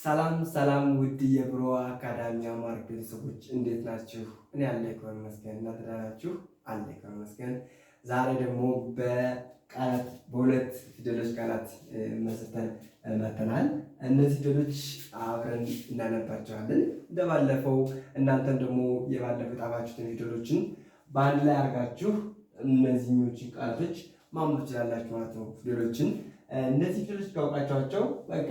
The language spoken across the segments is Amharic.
ሰላም ሰላም ውድ የብሮ አካዳሚ አማር ቤተሰቦች እንዴት ናችሁ? እኔ አለሁ ይመስገን። እናንተ ደህና ናችሁ? አለሁ ይመስገን። ዛሬ ደግሞ በሁለት ፊደሎች ቃላት መስርተን መጥተናል። እነዚህ ፊደሎች አብረን እናነባቸዋለን። እንደባለፈው እናንተም ደግሞ የባለፈው የጣፋችሁትን ፊደሎችን በአንድ ላይ አድርጋችሁ እነዚህኞችን ቃላቶች ማንበብ ትችላላችሁ ማለት ነው። ፊደሎችን እነዚህ ፊደሎች ካወቃችኋቸው በቃ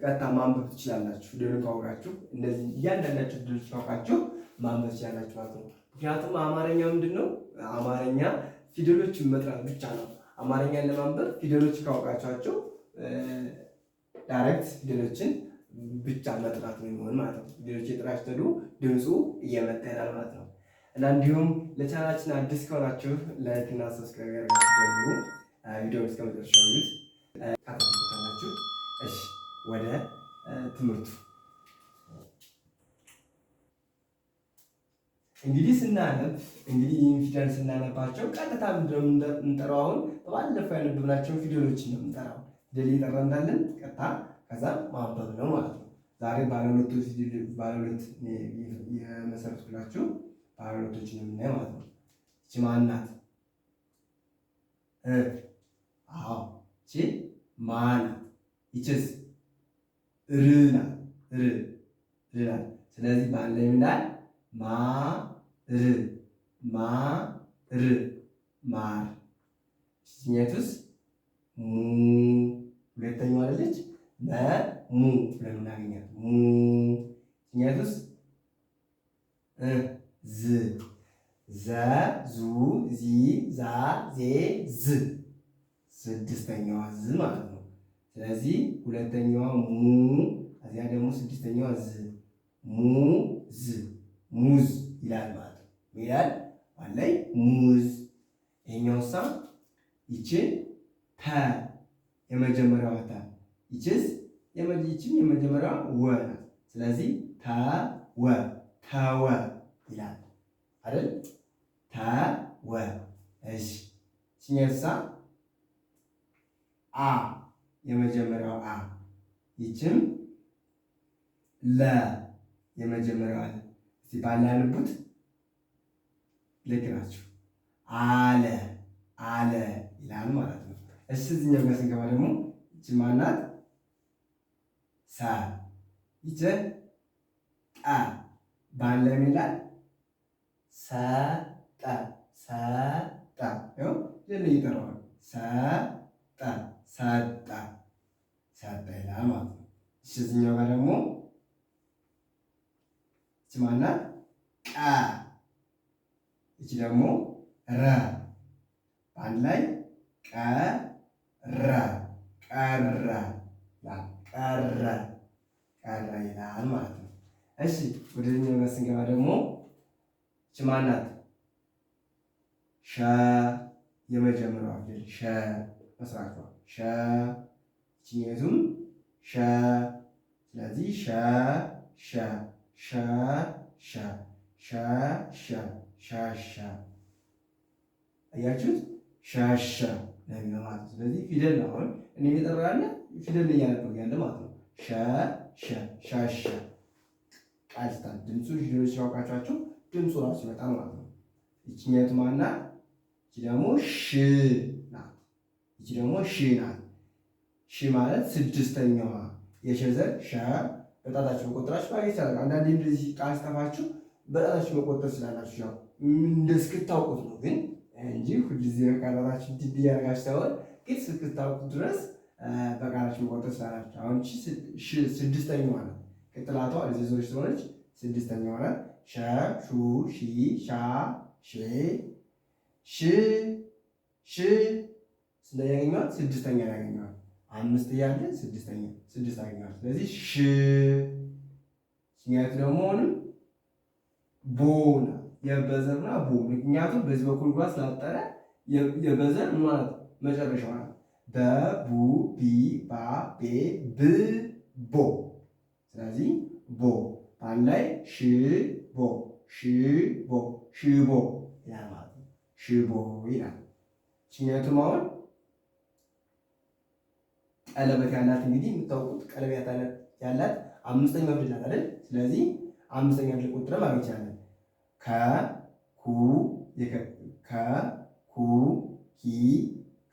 ቀጥታ ማንበብ ትችላላችሁ። ፊደሉን ካወቃችሁ እነዚህ እያንዳንዳቸው ፊደሎች ካወቃችሁ ማንበብ ትችላላችሁ ማለት ነው። ምክንያቱም አማርኛ ምንድን ነው? አማርኛ ፊደሎችን መጥራት ብቻ ነው። አማርኛን ለማንበብ ፊደሎች ካወቃችኋቸው ዳይሬክት ፊደሎችን ብቻ መጥራት ነው የሚሆን ማለት ነው። ፊደሎች የጥራችሁ ተሉ ድምፁ እየመጣ ይላል ማለት ነው። እና እንዲሁም ለቻናላችን አዲስ ከሆናችሁ ላይክ እና ሰብስክራይብ ያደርጋችሁ ጀምሩ። ቪዲዮውን እስከ መጨረሻው ይዩት ካታችሁ። እሺ ወደ ትምህርቱ እንግዲህ ስናነብ ይህን ፊደል ስናነባቸው ቀጥታ የምንጠራው አሁን ባለፈው ያነበብናቸውን ፊደሎችን ነው የምንጠራው። ፊደል እየጠራ እንዳለን ቀጥታ ከዛ ማንበብ ነው ማለት ነው። ዛሬ ባለሁለት የመሰረትኩላችሁ ባለሁለቶችን የምናየው ማለት ነው። እቺ ማን ናት? አዎ እቺ ማን ናት? ይችስ ር ናት። ስለዚህ ባለ ላይ ምንዳል ማር ማር። እዚህኛቱስ ሙ። ሁለተኛዋ አይደለች ሙ ብለን እናገኛት ሙ። እዚህኛቱስ ዝ ዙ ዚ ዛ ዜ ዝ። ስድስተኛዋ ዝ ማለት ነው። ስለዚህ ሁለተኛዋ ሙ፣ እዚያ ደግሞ ስድስተኛዋ ዝ ሙዝ ሙዝ ይላል ማለት ነው። ይላል አላይ ሙዝ። ይሄኛውሳ ይችን ተ የመጀመሪያዋ ተ፣ ይችስ የመጀመሪያዋ ወ ናት። ስለዚህ ተወ ተወ ይላል አይደል? ተወ። እሺ እቺኛውሳ አ የመጀመሪያው አ፣ ይችም ለ የመጀመሪያው አለ። እስቲ ባለ ያንቡት ልክ ናችሁ። አለ አለ ይላል ማለት ነው። እሺ እዚህኛው ጋር ስንገባ ደግሞ ይች ማናት? ሰ። ይች ጠ ባለ ይላል ሰጠ ሰጠ። ይኸው ለምን ይጠራዋል? ሰጠ ሰጠ ሰጠ ይላል ማለት ነው። እሺ እዚህኛው ጋር ደግሞ እቺ ማናት? ቀ። እቺ ደግሞ ረ። በአንድ ላይ ቀረ ቀረ ቀረ ቀረ ይላል ማለት ነው። እሺ ወደዚህኛው ጋር ስንገባ ደግሞ እቺ ማናት? ሸ የመጀመሪያዋ ፊደል ሸ መስራቷ ሸ። እቺኛቱም ሸ። ስለዚህ ሸ ሸ ሸ ሸ ሸ ሸ ሸ አያችሁት? ሸሸ ነው ማለት ነው። ስለዚህ ፊደል አሁን እኔ እየጠራ ያለ ፊደል እያነበብኩ ያለ ማለት ነው። ሸ ሸ ሸሸ ቃልታ ድምፁ ፊደሎች ያውቃቸዋቸው ድምፁ ራሱ ይመጣል ማለት ነው። ይችኛቱ ማናት? ይቺ ደግሞ ሽ ናት። ይቺ ደግሞ ሽ ናት። ሺ ማለት ስድስተኛዋ የሸ ዘር ሸ። በጣታችሁ መቆጠራችሁ ማለት ይቻላል። አንዳንዴ እንደዚህ ቃል ስጠፋችሁ በጣታችሁ መቆጠር ስላላችሁ ያው እንደ እስክታውቁት ነው ግን እንጂ ሁልጊዜ ቃላታችሁ ድድ ያርጋችሁ ሳይሆን ግን እስክታውቁት ድረስ በቃላችሁ መቆጠር ስላላችሁ። አሁን ሺ ስድስተኛዋ ናት። ቅጥላቷ እዚህ ዞር ስለሆነች ስድስተኛዋ ናት። ሸ ሹ ሺ ሻ ሼ ሽ ሽ ስንተኛ ያገኘዋል? ስድስተኛ ያገኘዋል። አምስት እያለ ስድስት አገኘዋል። ስለዚህ ሽ። ሲኛቱ ደግሞ አሁንም ቦ ናት። የበዘርና ቦ። ምክንያቱም በዚህ በኩል ጓ ስላጠረ የበዘር ማለት መጨረሻው ናት። በቡ ቢ ባ ቤ ብ ቦ። ስለዚህ ቦ በአንድ ላይ ሽቦ ሽቦ ሽቦ ይላል ማለት ነው። ሽቦ ይላል። ሲኛቱም አሁን ቀለበት ያላት እንግዲህ የምታውቁት ቀለበት ያላት አምስተኛው ፊደል ናት አይደል? ስለዚህ አምስተኛ ፊደል ቆጥረን ማግኘት እንችላለን። ከ ኩ ከ ኩ ኪ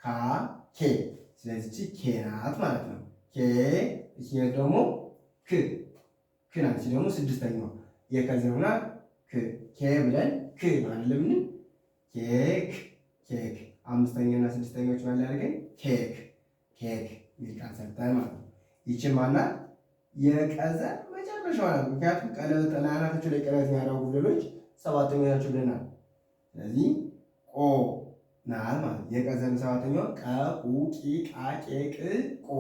ካ ኬ። ስለዚህ ኬ ናት ማለት ነው። ኬ እቺ ደግሞ ክ ናት። እቺ ደግሞ ስድስተኛዋ የከዘሩና ኬ ብለን ክ ነው አይደለም? ኬክ ኬክ። አምስተኛና ስድስተኛዎች ማለት አድርገን ኬክ የሚል ቃል ሰርተን ማለት ነው። ይቺ ማናት? የቀዘ መጨረሻዋ ናት። ምክንያቱም ቀለበት ለአናቶቹ ላይ ቀለበት የሚያደርጉ ፊደሎች ሰባተኛ ናቸው ብለናል። ስለዚህ ቆ ናት ማለት የቀዘን ሰባተኛዋ ቀ ቁ ቂ ቃ ቄ ቅ ቆ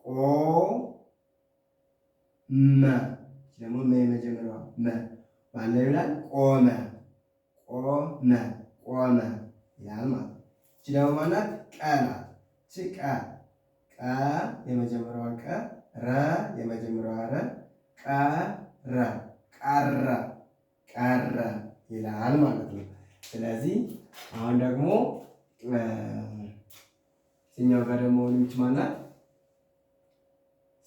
ቆ መ ደግሞ የመጀመሪያዋ መ ባለ ይላል ቆመ ይላል ማለት ነው። እቺ ደግሞ ማናት? ቀ ናት። እቺ ቀ የመጀመሪያዋ ቀ ረ የመጀመሪያዋ ረ ቀረ ይላል ማለት ነው። ስለዚህ አሁን ደግሞ እኛው ጋር ደግሞ ልምጭ ማናት?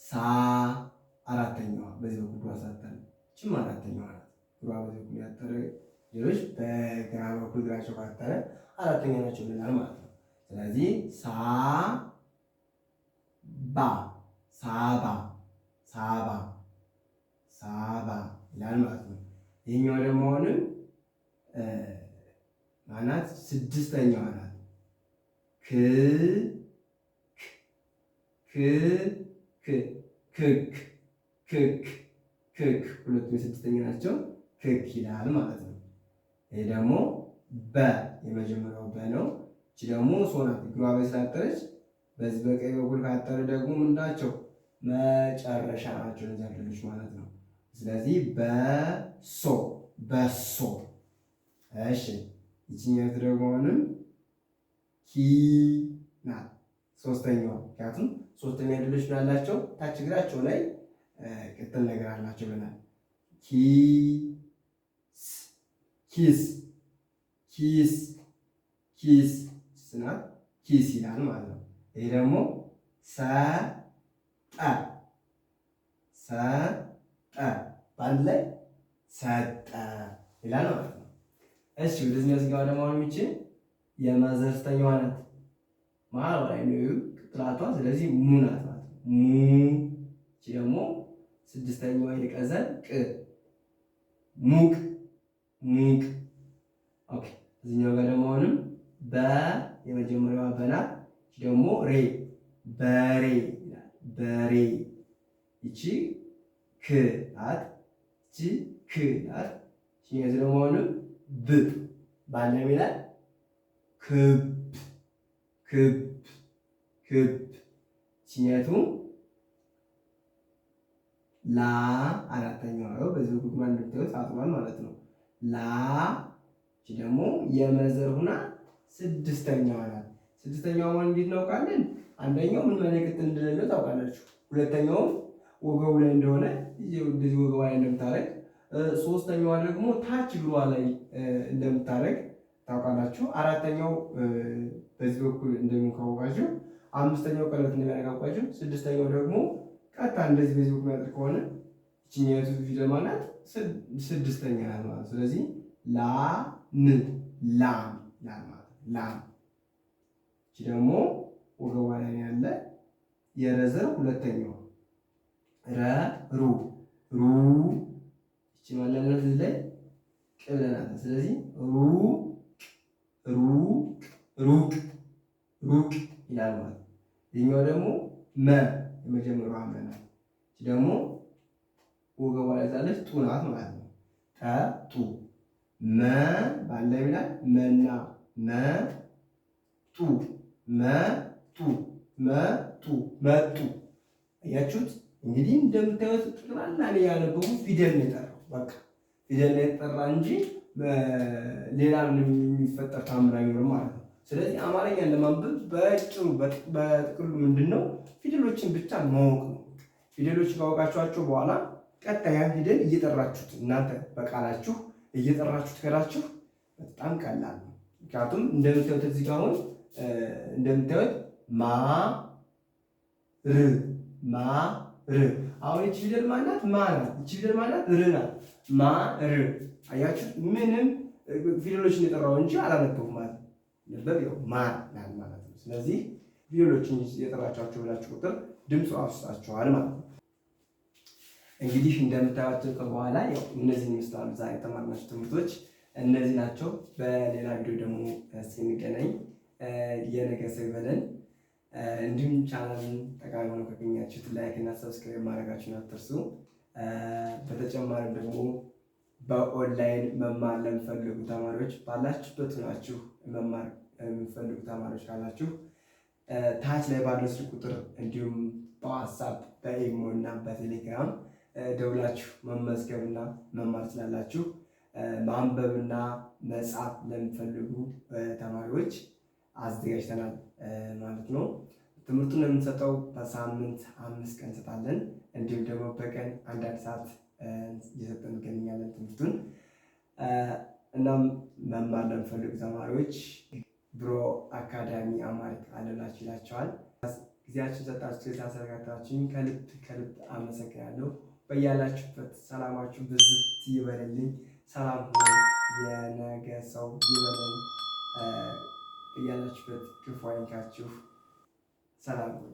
ሳ አራተኛዋ በዚህ በኩል ጉራ ሳተን እቺም አራተኛዋ ናት። ጉራ በዚህ በኩል ያጠረ ሌሎች በግራ በኩል ግራቸው ካጠረ አራተኛ ናቸው ብለናል ማለት ነው። ስለዚህ ሳባ ይላል ማለት ነው። ይሄኛው ደግሞ አሁንም ማናት? ስድስተኛዋ ናት። ክክ ሁለቱም የስድስተኛ ናቸው። ክክ ይላል ማለት ነው። ይሄ ደግሞ በ የመጀመሪያው በ ነው። እቺ ደግሞ ሶ ናት። እግሯ በስላጠረች በዚህ በቀኝ በኩል ካጠረ ደግሞ ምንዳቸው መጨረሻ ናቸው ልጆች ማለት ነው። ስለዚህ በሶ። እሺ ይቺኛው ደግሞ አሁንም ኪ ናት። ሶስተኛዋ ምክንያቱም ሶስተኛ ፊደሎች ያላቸው ታች እግራቸው ላይ ቅጥል ነገር አላቸው ብለናል። ኪስ ናት። ኪስ ይላል ማለት ነው። ይሄ ደግሞ ሰጠ በአንድ ላይ ሰጠ ይላል ማለት ነው። እሺ ወደዚህኛው ሲገባ ደግሞ አሁን የሚችል የመዘርተኛዋ ናት። መሀል ላይ ነው ቅጥላቷ። ስለዚህ ሙ ናት ማለት ነው። ሙ እቺ ደግሞ ስድስተኛዋ የቀዘን ቅ ሙቅ። ኦኬ እዚህኛው ጋር ደግሞ አሁንም በ የመጀመሪያዋ በናት። እቺ ደግሞ ሬ በሬ ይላል። በሬ እቺ ክ ናት። እቺ ክ ናት። እቺ ደግሞ አሁንም ብ ባለ ይላል። ክብ ሲነቱ ላ አራተኛው ነው። በዚህ ጉድ ማን እንደምታዩት አጥሯል ማለት ነው። ላ እቺ ደግሞ የመዘር ሁና ስድስተኛዋ ናት። ስድስተኛው ማን እንዴት ነው ካለን አንደኛው ምን መልእክት እንደሌለው ታውቃላችሁ። ሁለተኛው ወገቡ ላይ እንደሆነ እንደዚህ ወገቡ ላይ እንደምታረግ፣ ሶስተኛዋ ደግሞ ታች እግሯ ላይ እንደምታረግ ታውቃላችሁ። አራተኛው በዚህ በኩል እንደሚካወቃችሁ፣ አምስተኛው ቀለበት እንደሚያረጋጋችሁ፣ ስድስተኛው ደግሞ ቀጥታ እንደዚህ በዚህ በኩል ያጥር ከሆነ እቺኛቱ ፊደል ማለት ስድስተኛ ናት ማለት። ስለዚህ ላም ማለት ላም። እቺ ደግሞ ወገቧ ላይ ያለ የረዘር ሁለተኛው ሩ እቺ ማለት ነው እዚህ ላይ ቅብለናል። ስለዚህ ሩቅ ይላል ማለት። ይሄኛው ደግሞ መ የመጀመሪያዋ መ ናት። እቺ ደግሞ ወገቧ ላይ ያለች ጡ ናት ማለት ነው። ጡ መ ባለ ይላል መና መጡ። አያችሁት? እንግዲህ እንደምታዩት ጠቅላላ ላይ ያነበቡ ፊደል ነው የጠራው። በቃ ፊደል ነው የተጠራ እንጂ ሌላ ምንም የሚፈጠር ታምር አይኖርም ማለት ነው። ስለዚህ አማርኛን ለማንበብ በጥቅሉ ምንድነው ፊደሎችን ብቻ ማወቅ ነው። ፊደሎች ካወቃችኋቸው በኋላ ቀጣያን ፊደል እየጠራችሁት እናንተ በቃላችሁ እየጠራችሁት ከላችሁ በጣም ቀላል ነው። ምክንያቱም እንደምታዩት እዚህ ጋር አሁን እንደምታዩት ማ ር አሁን ይቺ ፊደል ማናት? ማ ናት። ይቺ ፊደል ማናት? ር ናት። ማ ር። አያችሁ ምንም ፊደሎችን የጠራው እንጂ አላነበብኩም ማለት ነው። ነበብ ያው ማ ናት ማለት ነው። ስለዚህ ፊደሎችን የጠራቻቸው ብላችሁ ቁጥር ድምፁ አፍሳችኋል ማለት ነው። እንግዲህ እንደምታዩቸው ከበኋላ ያው እነዚህን ይመስላሉ ዛሬ የተማርናቸው ትምህርቶች እነዚህ ናቸው። በሌላ ቪዲዮ ደግሞ እስክንገናኝ የነገ ሰው ይበለን። እንዲሁም ቻናልን ጠቃሚ ሆኖ ካገኛችሁት ላይክ እና ሰብስክራይብ ማድረጋችሁን አትርሱ። በተጨማሪም ደግሞ በኦንላይን መማር ለምፈልጉ ተማሪዎች ባላችሁበት ሆናችሁ መማር የሚፈልጉ ተማሪዎች ካላችሁ ታች ላይ ባለው ስልክ ቁጥር እንዲሁም በዋትስአፕ በኢሞ እና በቴሌግራም ደውላችሁ መመዝገብና መማር ስላላችሁ ማንበብና መጻፍ ለሚፈልጉ ተማሪዎች አዘጋጅተናል ማለት ነው። ትምህርቱን የምንሰጠው በሳምንት 5 ቀን እንሰጣለን። እንዲሁም ደግሞ በቀን 1 ሰዓት እየሰጠን እንገኛለን ትምህርቱን። እናም መማር ለሚፈልጉ ተማሪዎች ብሮ አካዳሚ አማሪክ አለላችሁ ይላቸዋል። ጊዜያችን ሰጣችሁ የታሰረጋታችሁኝ ከልብ አመሰግናለሁ። በያላችሁበት ሰላማችሁ ብዝት ይበልልኝ። ሰላም ሁኑ። የነገ ሰው ይበለን። በያላችሁበት ክፉ አይንካችሁ። ሰላም ሁኑ።